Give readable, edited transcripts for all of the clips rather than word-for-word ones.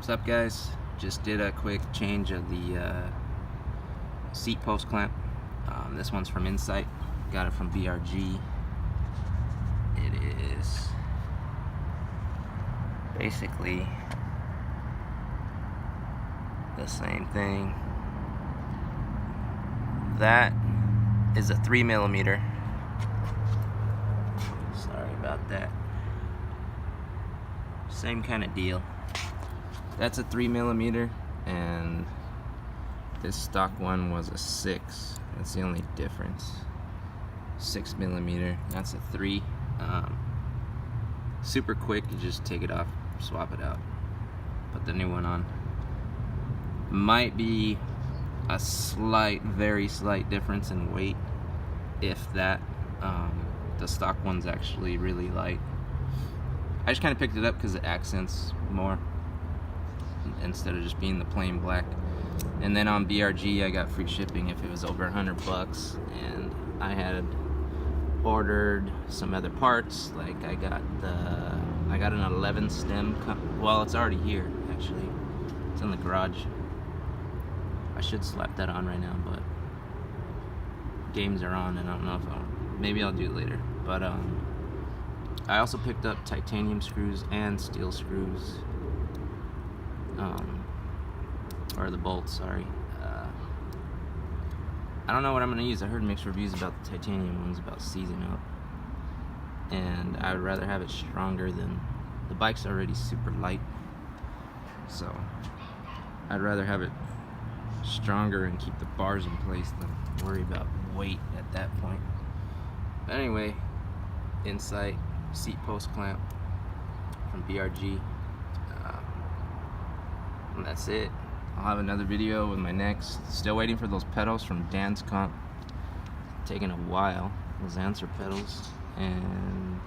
What's up, guys? Just did a quick change of the seat post clamp. This one's from Insight. Got it from BRG. It is basically the same thing. That is a 3mm. Sorry about that. Same kind of deal. That's a 3mm, and this stock one was a 6. That's the only difference. 6mm. That's a 3. Super quick. You just take it off, swap it out, put the new one on. Might be a slight, very slight difference in weight, if that. The stock one's actually really light. I just kind of picked it up because it accents more instead of just being the plain black. And then on BRG I got free shipping if it was over $100, and I had ordered some other parts. Like I got an 11 stem. Well, it's already here actually. It's in the garage. I should slap that on right now, but games are on, and I don't know if maybe I'll do it later. But I also picked up titanium screws and steel screws, or the bolts, sorry. I don't know what I'm going to use. I heard mixed reviews about the titanium ones, about seizing up, and I would rather have it stronger than, the bike's already super light, so I'd rather have it stronger and keep the bars in place than worry about weight at that point. But anyway, Insight seat post clamp from BRG, and that's it. I'll have another video with my next. Still waiting for those pedals from Dan's Comp. Taking a while, those answer pedals, and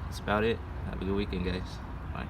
that's about it. Have a good weekend, guys. Bye.